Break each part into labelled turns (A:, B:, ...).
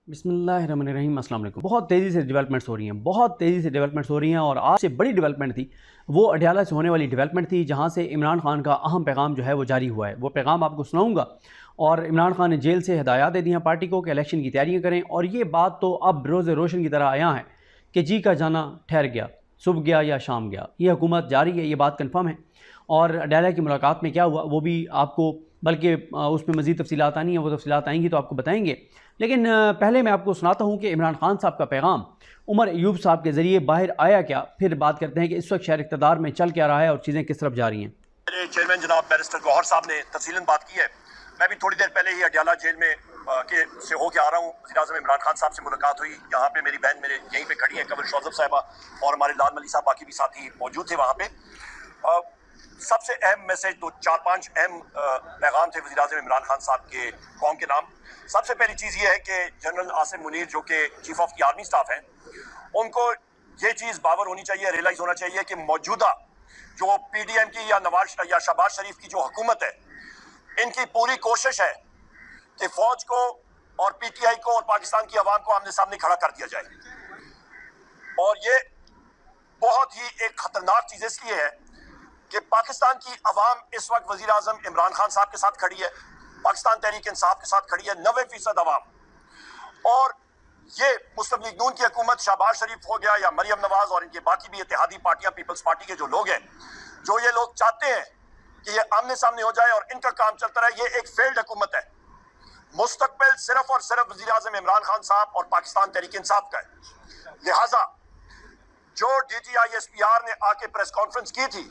A: बिस्मिल्लाहिर्रहमानिर्रहीम, अस्सलाम वालेकुम। बहुत तेज़ी से डेवलपमेंट्स हो रही हैं और आज से बड़ी डेवलपमेंट थी वो अडयाला से होने वाली डेवलपमेंट थी, जहां से इमरान खान का अहम पैगाम जो है वो जारी हुआ है। वो पैगाम आपको सुनाऊंगा। और इमरान खान ने जेल से हिदायत दे दी हैं पार्टी को कि इलेक्शन की तैयारियाँ करें। और ये बात तो अब रोज़ रोशन की तरह आया है कि जी का जाना ठहर गया, सुबह गया या शाम गया, ये हुकूमत जारी है, ये बात कन्फर्म है। और अडयाला की मुलाकात में क्या हुआ वो भी आपको, बल्कि उसमें मज़ीद तफसीलात आनी है, वो तफसीलात आएंगी तो आपको बताएंगे। लेकिन पहले मैं आपको सुनाता हूँ कि इमरान खान साहब का पैगाम उमर अयूब साहब के ज़रिए बाहर आया क्या, फिर बात करते हैं कि इस वक्त शहर इक़्तिदार में चल क्या रहा है और चीज़ें किस तरफ जा रही हैं।
B: मेरे चेयरमैन जनाब बैरिस्टर गौहर साहब ने तफसीलन बात की है। मैं भी थोड़ी देर पहले ही अडयाला जेल में से होके आ रहा हूँ। वज़ीर-ए-आज़म इमरान खान साहब से मुलाकात हुई। यहाँ पे मेरी बहन मेरे यहीं पे खड़ी है, कमर शौजब साहिबा, और हमारे लाल मली साहब बाकी भी साथी मौजूद थे वहाँ पे। सबसे अहम मैसेज तो 4-5 अहम पैगाम थे वज़ीर-ए-आज़म इमरान खान साहब के कौम के नाम। सबसे पहली चीज़ ये है कि जनरल आसिम मुनीर जो कि chief of the army staff हैं, उनको ये चीज़ बावर होनी चाहिए, रियलाइज़ होना चाहिए कि मौजूदा जो PDM की या नवाज या शहबाज शरीफ की जो हुकूमत है, इनकी पूरी कोशिश है कि फौज को और PTI को और पाकिस्तान की आवाम को आमने सामने खड़ा कर दिया जाए। और ये बहुत ही एक खतरनाक चीज़ इसलिए है कि पाकिस्तान की आवाम इस वक्त वज़ीर-ए-आज़म इमरान खान साहब के साथ खड़ी है, पाकिस्तान तहरीक इंसाफ के साथ खड़ी है, 90% आवाम। और ये मुस्लिम लीग नून की हुकूमत, शहबाज शरीफ हो गया या मरियम नवाज और इनके बाकी भी इत्तेहादी पार्टियां, पीपल्स पार्टी के जो लोग हैं, जो ये लोग चाहते हैं कि ये आमने सामने हो जाए और इनका काम चलता रहे, ये एक फेल्ड हुकूमत है। मुस्तकबिल सिर्फ और सिर्फ वज़ीर-ए-आज़म इमरान खान साहब और पाकिस्तान तहरीक इंसाफ का है। लिहाजा जो DGISPR ने आके प्रेस कॉन्फ्रेंस की थी,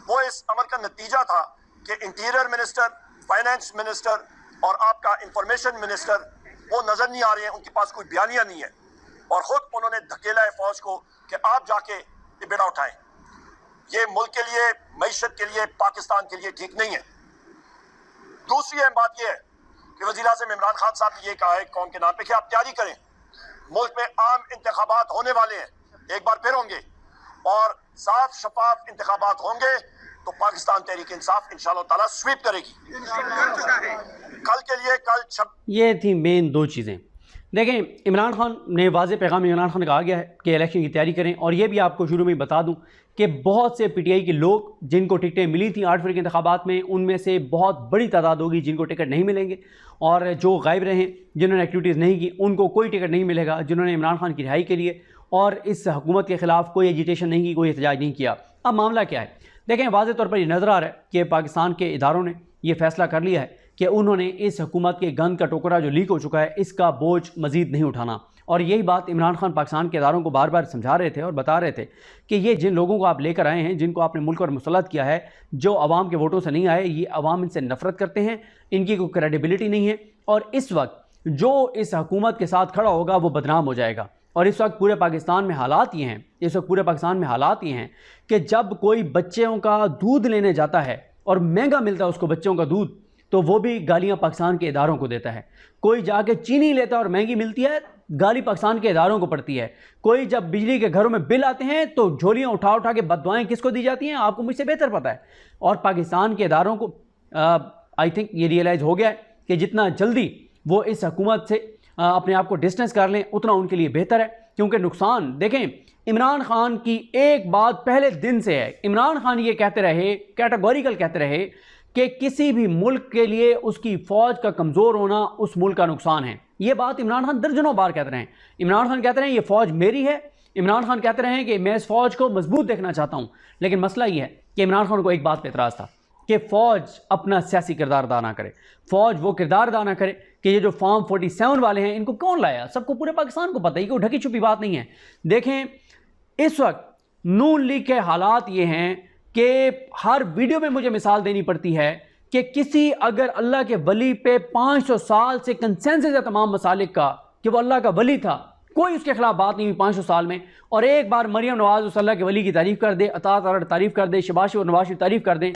B: वो इस अमर का नतीजा था कि इंटीरियर मिनिस्टर, फाइनेंस मिनिस्टर और आपका इंफॉर्मेशन मिनिस्टर वो नजर नहीं आ रहे हैं, उनके पास कोई बयानिया नहीं है। और खुद उन्होंने धकेला है फौज को कि आप जाके ये बेड़ा उठाएं। ये मुल्क के लिए, मईशत के लिए, पाकिस्तान के लिए ठीक नहीं है। दूसरी अहम बात यह है कि वज़ीर-ए-आज़म इमरान खान साहब ने यह कहा है कौम के नाम पे कि आप तैयारी करें, मुल्क में आम इंतखाबात होने वाले हैं, एक बार फिर होंगे, और साफ शफाफ इंतखाबात होंगे तो पाकिस्तान तहरीक इंसाफ इंशाअल्लाह ताला स्वीप करेगी। कल के लिए
A: ये थी मेन दो चीज़ें। देखें, इमरान खान ने वाज़े पैगाम इमरान खान का आ गया है कि इलेक्शन की तैयारी करें। और ये भी आपको शुरू में बता दूं कि बहुत से PTI के लोग जिनको टिकटें मिली थी 8 फरवरी के इंतखाबात में, उनमें से बहुत बड़ी तादाद होगी जिनको टिकट नहीं मिलेंगे, और जो गायब रहे, जिन्होंने एक्टिविटीज़ नहीं की, उनको कोई टिकट नहीं मिलेगा। जिन्होंने इमरान खान की रिहाई के लिए और इस हुकूमत के ख़िलाफ़ कोई एजिटेशन नहीं की, कोई एहतजाज नहीं किया। अब मामला क्या है? देखें, वाज़े तौर पर ये नज़र आ रहा है कि पाकिस्तान के इदारों ने यह फ़ैसला कर लिया है कि उन्होंने इस हुकूमत के गंद का टोकरा जो लीक हो चुका है, इसका बोझ मज़ीद नहीं उठाना। और यही बात इमरान खान पाकिस्तान के इदारों को बार बार समझा रहे थे और बता रहे थे कि ये जिन लोगों को आप लेकर आए हैं, जिनको आपने मुल्क पर मुसल्लत किया है, जो अवाम के वोटों से नहीं आए, ये अवाम इनसे नफरत करते हैं, इनकी कोई क्रेडिबिलिटी नहीं है। और इस वक्त जो इस हुकूमत के साथ खड़ा होगा वो बदनाम हो जाएगा। और इस वक्त पूरे पाकिस्तान में हालात ये हैं, कि जब कोई बच्चों का दूध लेने जाता है और महंगा मिलता है उसको बच्चों का दूध, तो वो भी गालियां पाकिस्तान के इदारों को देता है। कोई जाके चीनी लेता है और महंगी मिलती है, गाली पाकिस्तान के इदारों को पड़ती है। कोई जब बिजली के घरों में बिल आते हैं तो झोलियां उठा उठा के बददुआएं किसको दी जाती हैं, आपको मुझसे बेहतर पता है। और पाकिस्तान के इदारों को आई थिंक ये रियलाइज़ हो गया है कि जितना जल्दी वो इस हुकूमत से अपने आप को डिस्टेंस कर लें, उतना उनके लिए बेहतर है। क्योंकि नुकसान, देखें, इमरान खान की एक बात पहले दिन से है, इमरान खान ये कहते रहे, कैटेगोरिकल कहते रहे कि किसी भी मुल्क के लिए उसकी फ़ौज का कमज़ोर होना उस मुल्क का नुकसान है। ये बात इमरान खान दर्जनों बार कहते रहे हैं। इमरान खान कहते रहे ये फ़ौज मेरी है, इमरान खान कहते रहे कि मैं इस फ़ौज को मजबूत देखना चाहता हूँ। लेकिन मसला ये है कि इमरान खान को एक बात पर एतराज़ था कि फ़ौज अपना सियासी किरदार अदा ना करे, फ़ौज वो किरदार अदा ना करे कि ये जो फॉर्म 47 वाले हैं, इनको कौन लाया, सबको, पूरे पाकिस्तान को पता है, कोई ढकी छुपी बात नहीं है। देखें, इस वक्त नून लीग के हालात ये हैं कि हर वीडियो में मुझे मिसाल देनी पड़ती है कि किसी अगर अल्लाह के वली पे 500 साल से कंसेंसस है तमाम मसालिक का कि वो अल्लाह का वली था, कोई उसके खिलाफ बात नहीं हुई 500 साल में, और एक बार मरियम नवाज उस अल्लाह के वली की तारीफ़ कर दे, अता तारड़ तारीफ़ कर दे, शहबाज शरीफ और नवाज शरीफ तारीफ़ कर दें,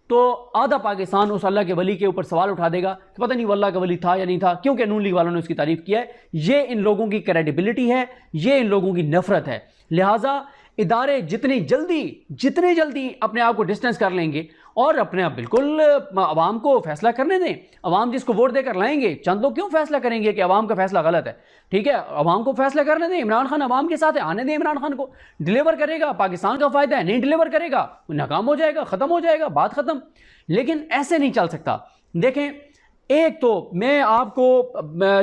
A: तो आधा पाकिस्तान उस अल्लाह के वली के ऊपर सवाल उठा देगा कि पता नहीं वो अल्लाह का वली था या नहीं था, क्योंकि नून लीग वालों ने उसकी तारीफ़ किया है। ये इन लोगों की क्रेडिबिलिटी है, ये इन लोगों की नफरत है। लिहाजा इदारे जितनी जल्दी अपने आप को डिस्टेंस कर लेंगे और अपने आप बिल्कुल अवाम को फैसला करने दें। अवाम जिसको वोट देकर लाएंगे, चंद लोग क्यों फैसला करेंगे कि अवाम का फैसला गलत है? ठीक है, अवाम को फैसला करने दें। इमरान खान अवाम के साथ है, आने दें। इमरान खान को डिलीवर करेगा, पाकिस्तान का फायदा है। नहीं डिलीवर करेगा, नाकाम हो जाएगा, खत्म हो जाएगा, बात खत्म। लेकिन ऐसे नहीं चल सकता। देखें, एक तो मैं आपको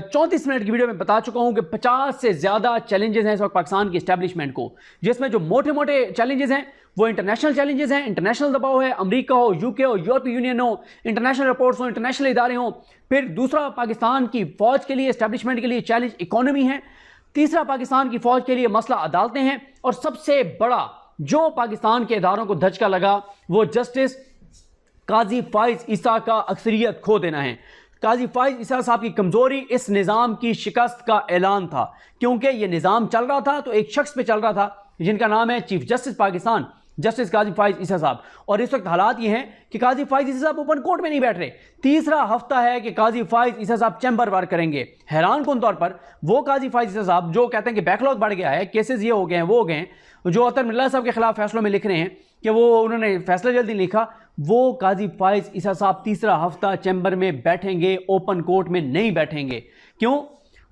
A: 34 मिनट की वीडियो में बता चुका हूं कि 50 से ज्यादा चैलेंजेस हैं इस वक्त पाकिस्तान की एस्टैब्लिशमेंट को, जिसमें जो मोटे मोटे चैलेंजेस हैं वो इंटरनेशनल चैलेंजेस हैं। इंटरनेशनल दबाव है, अमेरिका हो, यूके हो, यूरोपीय यूनियन हो, इंटरनेशनल रिपोर्ट्स हो, इंटरनेशनल इदारे हो। फिर दूसरा, पाकिस्तान की फौज के लिए, एस्टैब्लिशमेंट के लिए चैलेंज इकोनॉमी है। तीसरा, पाकिस्तान की फौज के लिए मसला अदालतें हैं। और सबसे बड़ा जो पाकिस्तान के इदारों को धचका लगा वो जस्टिस काजी फाइज ईसा का अक्सरियत खो देना है। काजी फाइज ईसा साहब की कमजोरी इस निज़ाम की शिकस्त का ऐलान था, क्योंकि ये निज़ाम चल रहा था तो एक शख्स पे चल रहा था जिनका नाम है चीफ जस्टिस पाकिस्तान, जस्टिस काजी फाइज ईसा साहब। और इस वक्त हालात ये हैं कि काजी फाइज ईसा साहब ओपन कोर्ट में नहीं बैठ रहे। तीसरा हफ्ता है कि काजी फाइज ईसा साहब चैम्बर वर्क करेंगे। हैरान कुन तौर पर वो काजी फाइज ईसा साहब जो कहते हैं कि बैकलॉग बढ़ गया है, केसेस ये हो गए हैं, वो हो गए हैं, जो अतर मिल्ला साहब के खिलाफ फैसलों में लिख रहे हैं कि वो उन्होंने फैसला जल्दी लिखा, वो काजी फाइज ईसा साहब तीसरा हफ्ता चैम्बर में बैठेंगे, ओपन कोर्ट में नहीं बैठेंगे। क्यों?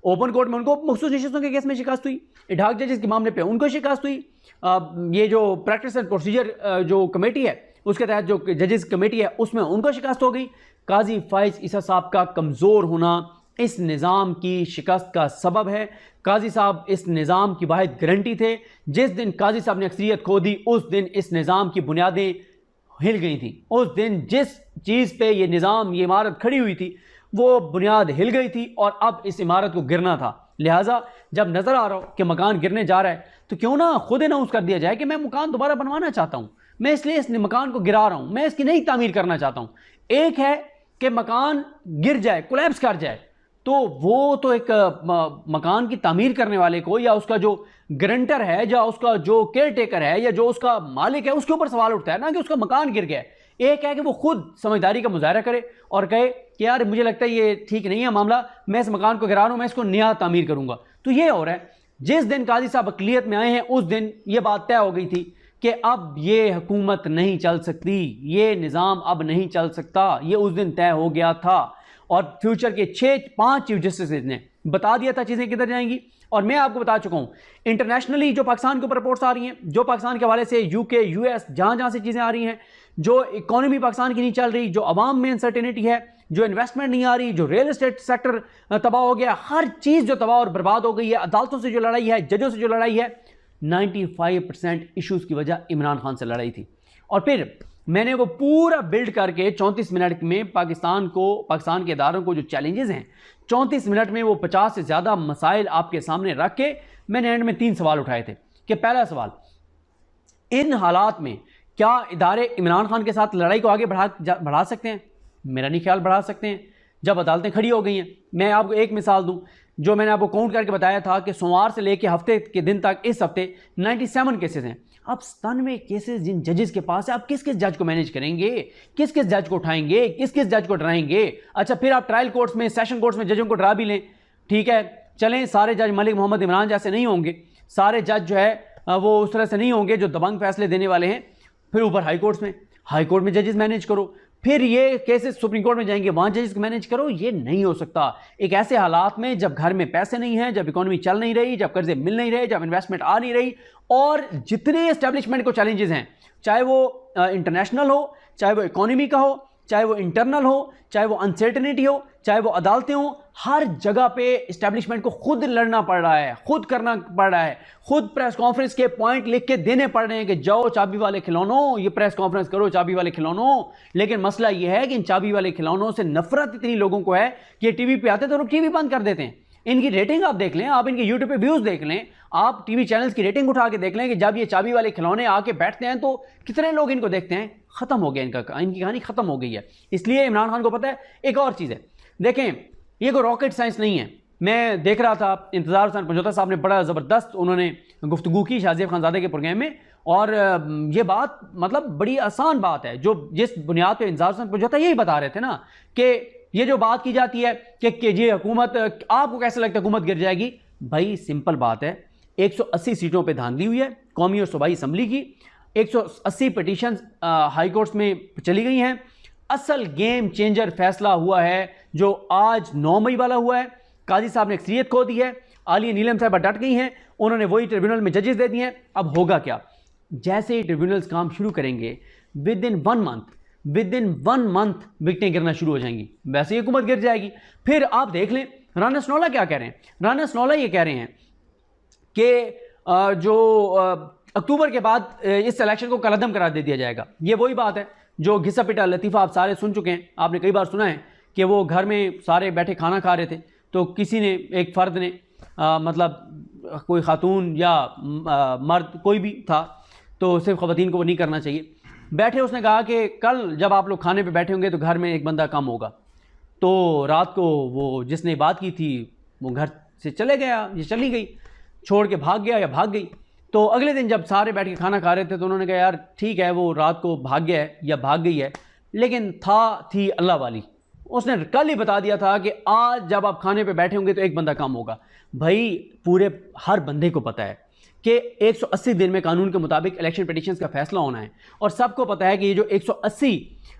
A: ओपन कोर्ट में उनको मखसूस नशिस्तों के केस में शिकस्त हुई, इडाक जजेस के मामले पे उनको शिकस्त हुई। ये जो प्रैक्टिस एंड प्रोसीजर जो कमेटी है उसके तहत जो जजेस कमेटी है उसमें उनको शिकस्त हो गई। काजी फाइज ईसा साहब का कमज़ोर होना इस निज़ाम की शिकस्त का सबब है। काजी साहब इस निज़ाम की वाहिद गारंटी थे। जिस दिन काजी साहब ने अक्सरियत खो दी उस दिन इस निज़ाम की बुनियादें हिल गई थी। उस दिन जिस चीज़ पे ये निज़ाम, ये इमारत खड़ी हुई थी, वो बुनियाद हिल गई थी और अब इस इमारत को गिरना था। लिहाजा जब नज़र आ रहा हो कि मकान गिरने जा रहा है तो क्यों ना खुद अनाउंस कर दिया जाए कि मैं मकान दोबारा बनवाना चाहता हूँ, मैं इसलिए इस मकान को गिरा रहा हूँ, मैं इसकी नई तामीर करना चाहता हूँ। एक है कि मकान गिर जाए, कोलैप्स कर जाए, तो वो तो एक मकान की तामीर करने वाले को या उसका जो गारंटर है या उसका जो केयर टेकर है या जो उसका मालिक है उसके ऊपर सवाल उठता है ना कि उसका मकान गिर गया है। एक है कि वो खुद समझदारी का मुजाहरा करे और कहे कि यार मुझे लगता है ये ठीक नहीं है मामला, मैं इस मकान को गिरा रहा हूँ, मैं इसको नया तामीर करूँगा। तो ये हो रहा है। जिस दिन काजी साहब अक़लियत में आए हैं उस दिन ये बात तय हो गई थी कि अब ये हुकूमत नहीं चल सकती, ये निज़ाम अब नहीं चल सकता। ये उस दिन तय हो गया था और फ्यूचर के 5 चीफ जस्टिस ने बता दिया था चीज़ें किधर जाएंगी। और मैं आपको बता चुका हूँ इंटरनेशनली जो पाकिस्तान के ऊपर रिपोर्ट्स आ रही हैं, जो पाकिस्तान के हवाले से यूके, यूएस, जहाँ जहाँ से चीज़ें आ रही हैं, जो इकॉनमी पाकिस्तान की नहीं चल रही, जो अवाम में अनसर्टेनिटी है, जो इन्वेस्टमेंट नहीं आ रही, जो रियल एस्टेट सेक्टर तबाह हो गया, हर चीज़ जो तबाह और बर्बाद हो गई है, अदालतों से जो लड़ाई है, जजों से जो लड़ाई है, 95% इशूज़ की वजह इमरान खान से लड़ाई थी। और फिर मैंने वो पूरा बिल्ड करके 34 मिनट में पाकिस्तान के इदारों को जो चैलेंजेस हैं 34 मिनट में वो 50 से ज़्यादा मसाइल आपके सामने रख के मैंने एंड में 3 सवाल उठाए थे कि पहला सवाल, इन हालात में क्या इदारे इमरान खान के साथ लड़ाई को आगे बढ़ा सकते हैं? मेरा नहीं ख्याल बढ़ा सकते हैं जब अदालतें खड़ी हो गई हैं। मैं आपको एक मिसाल दूं, जो मैंने आपको काउंट करके बताया था कि सोमवार से लेकर हफ्ते के दिन तक इस हफ्ते 97 केसेस हैं। अब 97 केसेस जिन जजेस के पास है, आप किस किस जज को मैनेज करेंगे, किस किस जज को उठाएंगे, किस किस जज को डराएंगे? अच्छा, फिर आप ट्रायल कोर्ट्स में, सेशन कोर्ट्स में जजों को डरा भी लें, ठीक है, चलें, सारे जज मलिक मोहम्मद इमरान जैसे नहीं होंगे, सारे जज जो है वो उस तरह से नहीं होंगे जो दबंग फैसले देने वाले हैं। फिर ऊपर हाई कोर्ट में जजेस मैनेज करो, फिर ये केसेस सुप्रीम कोर्ट में जाएंगे, वहां जजेस को मैनेज करो। ये नहीं हो सकता एक ऐसे हालात में जब घर में पैसे नहीं हैं, जब इकोनॉमी चल नहीं रही, जब कर्जे मिल नहीं रहे, जब इन्वेस्टमेंट आ नहीं रही, और जितने एस्टेब्लिशमेंट को चैलेंजेस हैं, चाहे वो इंटरनेशनल हो, चाहे वो इकोनॉमी का हो, चाहे वो इंटरनल हो, चाहे वो अनसर्टेनिटी हो, चाहे वो अदालतें हो, हर जगह पे एस्टेब्लिशमेंट को खुद लड़ना पड़ रहा है, खुद करना पड़ रहा है, खुद प्रेस कॉन्फ्रेंस के पॉइंट लिख के देने पड़ रहे हैं कि जाओ चाबी वाले खिलौनों, ये प्रेस कॉन्फ्रेंस करो चाबी वाले खिलौनों। लेकिन मसला ये है कि इन चाबी वाले खिलौनों से नफरत इतनी लोगों को है कि टीवी पे आते तो लोग टीवी बंद कर देते हैं। इनकी रेटिंग आप देख लें, आप इनके यूट्यूब पे व्यूज देख लें, आप टीवी चैनल्स की रेटिंग उठा के देख लें कि जब ये चाबी वाले खिलौने आके बैठते हैं तो कितने लोग इनको देखते हैं। खत्म हो गया इनकी कहानी खत्म हो गई है। इसलिए इमरान खान को पता है। एक और चीज़ है, देखें, ये कोई रॉकेट साइंस नहीं है। मैं देख रहा था इंतज़ार हुसैन पंजोता साहब ने बड़ा ज़बरदस्त उन्होंने गुफ्तगू की शाहज़ेब खानज़ादे के प्रोग्राम में, और ये बात मतलब बड़ी आसान बात है, जो जिस बुनियाद पे इंतज़ार हुसैन पंजोता यही बता रहे थे ना कि ये जो बात की जाती है कि ये हुकूमत, आपको कैसे लगता है हुकूमत गिर जाएगी? भाई सिंपल बात है, 180 सीटों पे धांधली हुई है कौमी और सूबाई असम्बली की, 180 पिटीशन हाई कोर्ट्स में चली गई हैं। असल गेम चेंजर फैसला हुआ है जो आज 9 मई वाला हुआ है। काजी साहब ने अक्सरियत खो दी है, आलिया नीलम साहबा डट गई हैं, उन्होंने वही ट्रिब्यूनल में जजेस दे दिए हैं। अब होगा क्या, जैसे ही ट्रिब्यूनल्स काम शुरू करेंगे विद इन वन मंथ विकटें गिरना शुरू हो जाएंगी, वैसे ही हुकूमत गिर जाएगी। फिर आप देख लें राना सनौला क्या कह रहे हैं। राना सनौला ये कह रहे हैं कि जो अक्टूबर के बाद इस इलेक्शन को कलअदम करार दे दिया जाएगा। ये वही बात है जो घिसा पिटा लतीफ़ा आप सारे सुन चुके हैं, आपने कई बार सुना है कि वो घर में सारे बैठे खाना खा रहे थे तो किसी ने, एक फ़र्द ने मतलब कोई खातून या मर्द कोई भी था, तो सिर्फ ख़वातीन को वो नहीं करना चाहिए, बैठे उसने कहा कि कल जब आप लोग खाने पे बैठे होंगे तो घर में एक बंदा कम होगा। तो रात को वो जिसने बात की थी वो घर से चले गया, ये चली गई, छोड़ के भाग गया या भाग गई। तो अगले दिन जब सारे बैठ के खाना खा रहे थे तो उन्होंने कहा यार ठीक है वो रात को भाग गया है या भाग गई है, लेकिन थी अल्लाह वाली, उसने कल ही बता दिया था कि आज जब आप खाने पे बैठे होंगे तो एक बंदा कम होगा। भाई पूरे हर बंदे को पता है कि 180 दिन में कानून के मुताबिक इलेक्शन पिटीशंस का फैसला होना है, और सबको पता है कि ये जो 180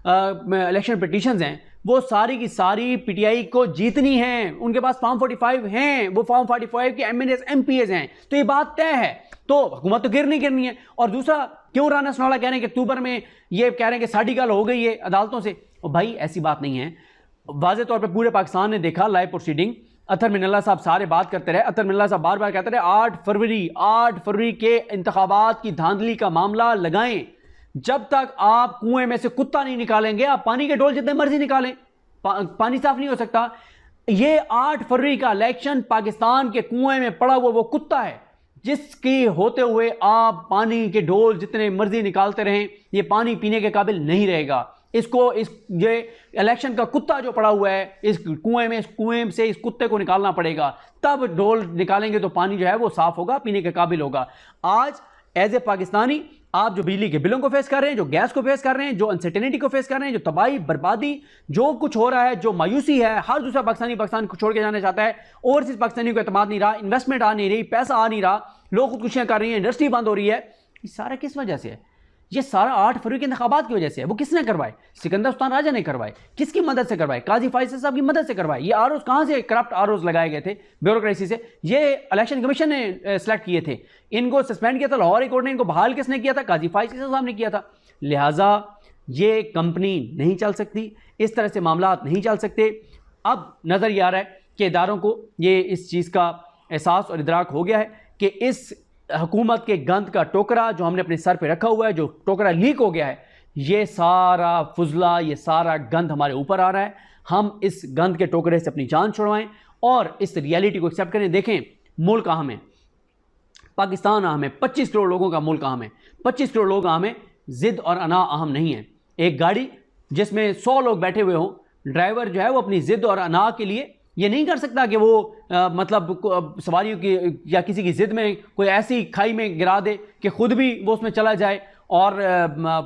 A: इलेक्शन पिटीशंस हैं वो सारी की सारी पीटीआई को जीतनी है। उनके पास फॉर्म 45 हैं, वो फॉर्म 45 के एमएनएस एमपीएस हैं, तो ये बात तय है, तो हुकूमत तो गिरनी है। और दूसरा, क्यों राना सनौला कह रहे हैं कि अक्टूबर में ये कह रहे हैं कि साड़ी गल हो गई है अदालतों से, और भाई ऐसी बात नहीं है। वाज़े तौर पर पूरे पाकिस्तान ने देखा लाइव प्रोसीडिंग, अतर मिनल्ला साहब सारे बात करते रहे, अतर मिनल्ला साहब बार बार कहते रहे 8 फरवरी के इंतखाबात की धांधली का मामला लगाएं। जब तक आप कुएं में से कुत्ता नहीं निकालेंगे, आप पानी के डोल जितने मर्जी निकालें, पानी साफ नहीं हो सकता। ये 8 फरवरी का इलेक्शन पाकिस्तान के कुएं में पड़ा हुआ वो कुत्ता है जिसके होते हुए आप पानी के डोल जितने मर्जी निकालते रहें, ये पानी पीने के काबिल नहीं रहेगा। ये इलेक्शन का कुत्ता जो पड़ा हुआ है इस कुएं से इस कुत्ते को निकालना पड़ेगा, तब डोल निकालेंगे तो पानी जो है वो साफ होगा, पीने के काबिल होगा। आज एज ए पाकिस्तानी आप जो बिजली के बिलों को फेस कर रहे हैं, जो गैस को फेस कर रहे हैं, जो अनसर्टेनिटी को फेस कर रहे हैं, जो तबाही बर्बादी, जो कुछ हो रहा है, जो मायूसी है, हर दूसरा पाकिस्तान को छोड़ के जाना चाहता है। ओवरसीज पाकिस्तानी को एतमाद नहीं रहा, इन्वेस्टमेंट आ नहीं रही, पैसा आ नहीं रहा, लोग खुदकुशियां कर रही हैं, इंडस्ट्री बंद हो रही है। ये सारा किस वजह से है? ये सारा 8 फरवरी के इंतखाबात की वजह से है। वो किसने करवाए? सिकंदर सुल्तान राजा ने करवाए। किसकी मदद से करवाए? काजी फैसल साहब की मदद से करवाए। ये आरओज कहां से, करप्ट आरओज लगाए गए थे ब्यूरोक्रेसी से, ये इलेक्शन कमीशन ने सेलेक्ट किए थे। इनको सस्पेंड किया था लाहौर हाई कोर्ट ने, इनको बहाल किसने किया था? काजी फैसल साहब ने किया था। लिहाजा ये कंपनी नहीं चल सकती, इस तरह से मामला नहीं चल सकते। अब नजर ये आ रहा है कि इदारों को ये इस चीज़ का एहसास और इदराक हो गया है कि इस हुकूमत के गंद का टोकरा जो हमने अपने सर पे रखा हुआ है, जो टोकरा लीक हो गया है, ये सारा फुजला, ये सारा गंद हमारे ऊपर आ रहा है। हम इस गंद के टोकरे से अपनी जान छुड़वाएं और इस रियलिटी को एक्सेप्ट करें। देखें मुल्क अहम है, पाकिस्तान अहम है, 25 करोड़ लोगों का मुल्क अहम है, 25 करोड़ लोग अहम है, जिद और अना अहम नहीं है। एक गाड़ी जिसमें 100 लोग बैठे हुए हों, ड्राइवर जो है वो अपनी जिद और अना के लिए ये नहीं कर सकता कि वो मतलब सवारियों की या किसी की जिद में कोई ऐसी खाई में गिरा दे कि खुद भी वो उसमें चला जाए और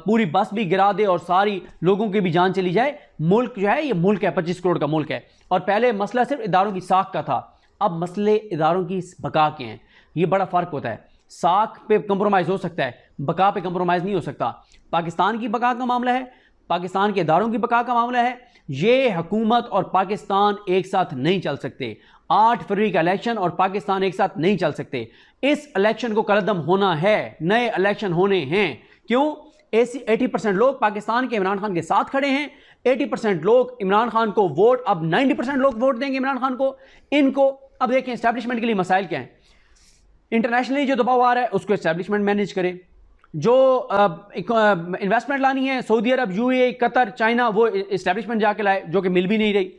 A: पूरी बस भी गिरा दे और सारी लोगों की भी जान चली जाए। मुल्क जो है ये मुल्क है, 25 करोड़ का मुल्क है। और पहले मसला सिर्फ इदारों की साख का था, अब मसले इदारों की बका के हैं। ये बड़ा फ़र्क होता है। साख पे कंप्रोमाइज़ हो सकता है, बका पे कंप्रोमाइज़ नहीं हो सकता। पाकिस्तान की बका का मामला है, पाकिस्तान के इदारों की बका का मामला है। ये हुकूमत और पाकिस्तान एक साथ नहीं चल सकते। 8 फरवरी का इलेक्शन और पाकिस्तान एक साथ नहीं चल सकते। इस इलेक्शन को कलअदम होना है, नए इलेक्शन होने हैं। क्यों? 80% लोग पाकिस्तान के इमरान खान के साथ खड़े हैं। 80% लोग इमरान खान को वोट, अब 90% लोग वोट देंगे इमरान खान को। इनको अब देखें एस्टैब्लिशमेंट के लिए मसाइल क्या हैं। इंटरनेशनली जो दबाव आ रहा है उसको एस्टैब्लिशमेंट मैनेज करे। जो इन्वेस्टमेंट लानी है सऊदी अरब, यूएई, कतर, चाइना, वो इस्टेब्लिशमेंट जाके लाए, जो कि मिल भी नहीं रही।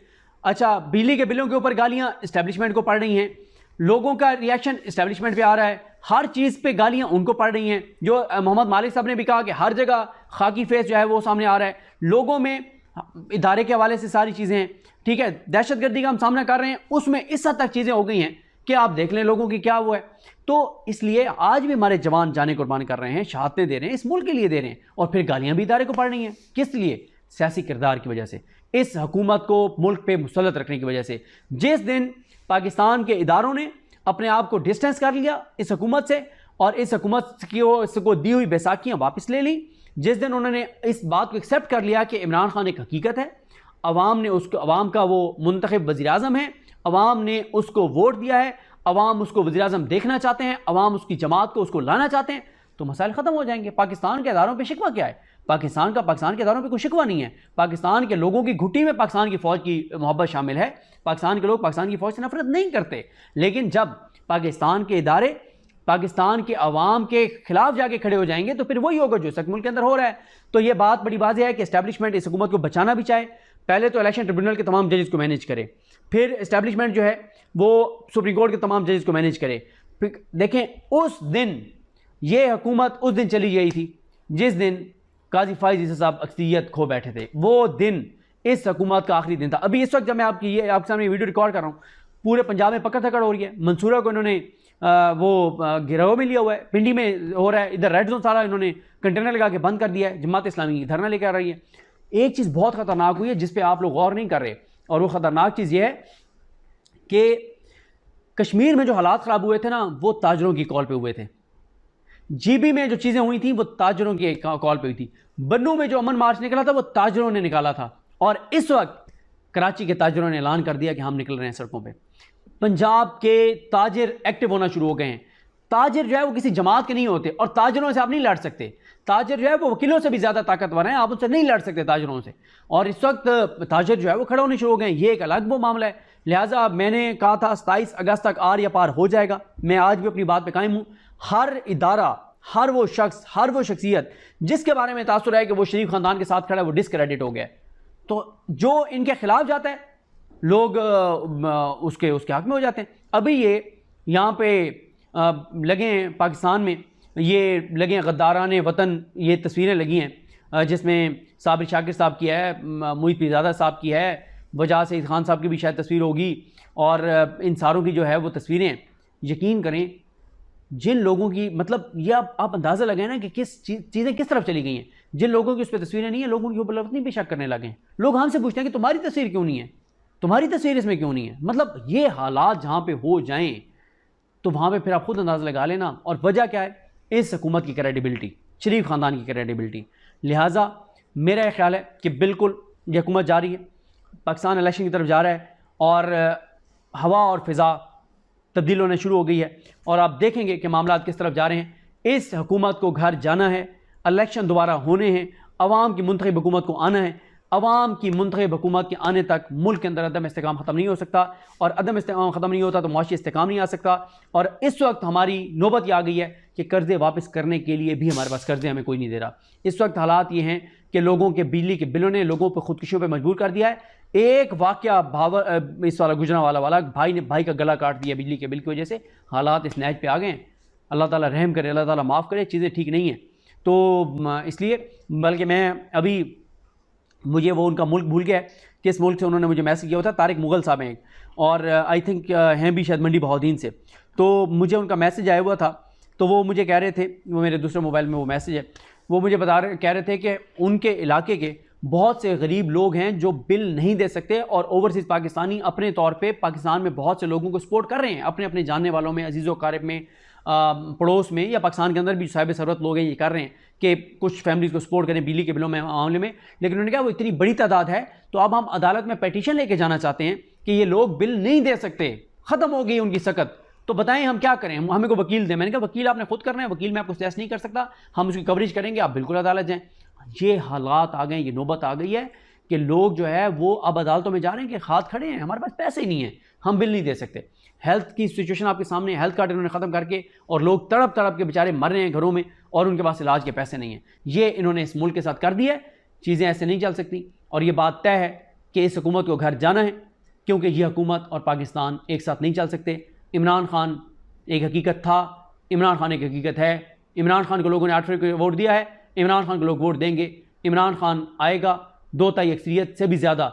A: अच्छा, बिजली के बिलों के ऊपर गालियां इस्टेब्लिशमेंट को पड़ रही हैं। लोगों का रिएक्शन इस्टेब्लिशमेंट पे आ रहा है, हर चीज़ पे गालियां उनको पड़ रही हैं। जो मोहम्मद मालिक साहब ने भी कहा कि हर जगह खाकी फेस जो है वो सामने आ रहा है। लोगों में इदारे के हवाले से सारी चीज़ें हैं, ठीक है। दहशतगर्दी का हम सामना कर रहे हैं, उसमें इस हद तक चीज़ें हो गई हैं कि आप देख लें लोगों की क्या वो है। तो इसलिए आज भी हमारे जवान जाने कुर्बान कर रहे हैं, शहादतें दे रहे हैं, इस मुल्क के लिए दे रहे हैं, और फिर गालियां भी इदारे को पड़ रही हैं। किस लिए? सियासी किरदार की वजह से, इस हुकूमत को मुल्क पे मुसल्लत रखने की वजह से। जिस दिन पाकिस्तान के इदारों ने अपने आप को डिस्टेंस कर लिया इस हुकूमत से और इस हुकूमत को दी हुई बैसाखियाँ वापस ले ली। जिस दिन उन्होंने इस बात को एक्सेप्ट कर लिया कि इमरान खान एक हकीकत है, अवाम का वो मुंतखब वज़ीर-ए-आज़म है, अवाम ने उसको वोट दिया है, अवाम उसको वज़ीर-ए-आज़म देखना चाहते हैं, अवाम उसकी जमात को उसको लाना चाहते हैं, तो मसाइल ख़त्म हो जाएंगे। पाकिस्तान के इदारों पे शिकवा क्या है? पाकिस्तान के इदारों पे कोई शिकवा नहीं है। पाकिस्तान के लोगों की घुट्टी में पाकिस्तान की फ़ौज की मोहब्बत शामिल है। पाकिस्तान के लोग पाकिस्तान की फ़ौज से नफरत नहीं करते, लेकिन जब पाकिस्तान के इदारे पाकिस्तान के अवाम के खिलाफ जाके खड़े हो जाएंगे तो फिर वही होगा जो इस मुल्क के अंदर हो रहा है। तो ये बात बड़ी वाज़ेह है कि एस्टैब्लिशमेंट इस हुकूमत को बचाना भी चाहे, पहले तो इलेक्शन ट्रिब्यूनल के तमाम जजेस को मैनेज करे, फिर एस्टैब्लिशमेंट जो है वो सुप्रीम कोर्ट के तमाम जजेस को मैनेज करे। फिर देखें, उस दिन ये हुकूमत उस दिन चली गई थी जिस दिन काजी फाइज ईसा साहब अक्सरियत खो बैठे थे। वो दिन इस हुकूमत का आखिरी दिन था। अभी इस वक्त जब मैं आपके सामने वीडियो रिकॉर्ड कर रहा हूँ, पूरे पंजाब में पकड़ धकड़ हो रही है। मंसूरा को इन्होंने गिरोह में लिया हुआ है, पिंडी में हो रहा है, इधर रेड जोन सारा इन्होंने कंटेनर लगा के बंद कर दिया है। जमात इस्लामी धरना लेकर आ रही है। एक चीज़ बहुत ख़तरनाक हुई है जिस पे आप लोग गौर नहीं कर रहे, और वो ख़तरनाक चीज़ ये है कि कश्मीर में जो हालात ख़राब हुए थे ना, वो ताजरों की कॉल पे हुए थे। जीबी में जो चीज़ें हुई थी वो ताजरों की कॉल पे हुई थी। बन्नू में जो अमन मार्च निकला था वो ताजरों ने निकाला था, और इस वक्त कराची के ताजरों ने ऐलान कर दिया कि हम निकल रहे हैं सड़कों पे। पंजाब के ताजिर एक्टिव होना शुरू हो गए हैं। ताजिर जो है वो किसी जमात के नहीं होते, और ताजिरों से आप नहीं लड़ सकते। ताजिर जो है वो वकीलों से भी ज़्यादा ताकतवर हैं, आप उनसे नहीं लड़ सकते ताजिरों से। और इस वक्त ताजिर जो है वो खड़ा होने शुरू हो गए हैं। ये एक अलग वो मामला है। लिहाजा मैंने कहा था 27 अगस्त तक आर या पार हो जाएगा। मैं आज भी अपनी बात पर कायम हूँ। हर इदारा, हर वो शख्स, हर वो शख्सियत जिसके बारे में तासुर है कि वो शरीफ ख़ानदान के साथ खड़ा है, वो डिसक्रेडिट हो गया। तो जो इनके खिलाफ जाता है लोग उसके हक में हो जाते हैं। अभी ये यहाँ पे लगे हैं पाकिस्तान में, ये लगे हैं गद्दाराने वतन, ये तस्वीरें लगी हैं जिसमें साबिर शाकिर साहब की है, मोहित पीरज़ादा साहब की है, वजह सईद खान साहब की भी शायद तस्वीर होगी, और इन सारों की जो है वो तस्वीरें, यकीन करें जिन लोगों की, मतलब ये आप अंदाज़ा लगाएं ना कि किस चीज़ें किस तरफ चली गई हैं। जिन लोगों की उस पर तस्वीरें नहीं है, लोग उनके ऊपर लवतनी पे शक करने लगे हैं। लोग हमसे पूछते हैं कि तुम्हारी तस्वीर क्यों नहीं है, तुम्हारी तस्वीर इसमें क्यों नहीं है। मतलब ये हालात जहाँ पे हो जाएं तो वहाँ पे फिर आप खुद अंदाज़ा लगा लेना। और वजह क्या है? इस हुकूमत की क्रेडिबिलिटी, शरीफ ख़ानदान की क्रेडिबिलिटी। लिहाजा मेरा ये ख्याल है कि बिल्कुल ये हुकूमत जा रही है, पाकिस्तान इलेक्शन की तरफ जा रहा है, और हवा और फ़िज़ा तब्दील होना शुरू हो गई है, और आप देखेंगे कि मामला किस तरफ जा रहे हैं। इस हुकूमत को घर जाना है, इलेक्शन दोबारा होने हैं, अवाम की मुंतखब हुकूमत को आना है। अवाम की मुंतखब हुकूमत के आने तक मुल्क के अंदर अदम इस्तेकाम ख़त्म नहीं हो सकता, और अदम इस्तेकाम ख़त्म नहीं होता तो मुआशी इस्तेकाम नहीं आ सकता। और इस वक्त हमारी नौबत ये आ गई है कि कर्ज़े वापस करने के लिए भी हमारे पास कर्ज़े हमें कोई नहीं दे रहा। इस वक्त हालात ये हैं कि लोगों के बिजली के बिलों ने लोगों पर खुदकुशियों पर मजबूर कर दिया है। एक वाक़या इस वाला गुजरांवाला वाला भाई ने भाई का गला काट दिया बिजली के बिल की वजह से। हालात इस नहज पे आ गए हैं। अल्लाह ताला रहम करे, अल्लाह ताला माफ़ करे, चीज़ें ठीक नहीं हैं। तो इसलिए, बल्कि मैं अभी, मुझे वो उनका मुल्क भूल गया है किस मुल्क से उन्होंने मुझे मैसेज किया होता। तारिक मुग़ल साहब हैं, और आई थिंक हैं भी शायद मंडी बहाउद्दीन से। तो मुझे उनका मैसेज आया हुआ था, तो वो मुझे कह रहे थे, वो मेरे दूसरे मोबाइल में वो मैसेज है, वो मुझे कह रहे थे कि उनके इलाके के बहुत से गरीब लोग हैं जो बिल नहीं दे सकते, और ओवरसीज़ पाकिस्तानी अपने तौर पे पाकिस्तान में बहुत से लोगों को सपोर्ट कर रहे हैं, अपने अपने जानने वालों में, अजीज़ व क़ारिब में, पड़ोस में, या पाकिस्तान के अंदर भी साहिब सरवत लोग हैं, ये कर रहे हैं कि कुछ फैमिलीज़ को सपोर्ट करें बिजली के बिलों में मामले में। लेकिन उन्होंने कहा वो इतनी बड़ी तादाद है, तो अब हम अदालत में पेटिशन लेके जाना चाहते हैं कि ये लोग बिल नहीं दे सकते, ख़त्म हो गई उनकी सकत, तो बताएं हम क्या करें, हमें को वकील दें। मैंने कहा वकील आपने खुद करना है, वकील में आपको सजेस्ट नहीं कर सकता, हम उसकी कवरेज करेंगे, आप बिल्कुल अदालत जाएँ। ये हालात आ गए, ये नौबत आ गई है कि लोग जो है वो अब अदालतों में जा रहे हैं कि हाथ खड़े हैं, हमारे पास पैसे ही नहीं है, हम बिल नहीं दे सकते। हेल्थ की सिचुएशन आपके सामने, हेल्थ कार्ड इन्होंने ख़त्म करके, और लोग तड़प तड़प के बेचारे मर रहे हैं घरों में, और उनके पास इलाज के पैसे नहीं हैं। ये इन्होंने इस मुल्क के साथ कर दिया है। चीज़ें ऐसे नहीं चल सकती, और ये बात तय है कि इस हुकूमत को घर जाना है, क्योंकि ये हुकूमत और पाकिस्तान एक साथ नहीं चल सकते। इमरान खान एक हकीकत था, इमरान खान एक हकीकत है। इमरान खान को लोगों ने 8 फरवरी को वोट दिया है, इमरान खान को लोग वोट देंगे। इमरान खान आएगा 2 तिहाई अक्सरियत से भी ज़्यादा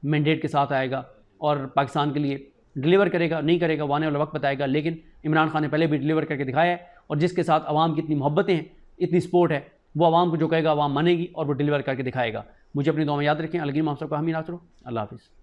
A: मैंडेट के साथ आएगा, और पाकिस्तान के लिए डिलीवर करेगा, नहीं करेगा वो आने वाला वक्त बताएगा। लेकिन इमरान खान ने पहले भी डिलीवर करके दिखाया है, और जिसके साथ आवाम की इतनी मोहब्बतें हैं, इतनी सपोर्ट है, वो आवाम को जो कहेगा आवाम मानेगी, और वो डिलीवर करके दिखाएगा। मुझे अपनी दुआ में याद रखें। अलगीम आप सबका हामी नासरो। अल्लाह हाफ़िज़।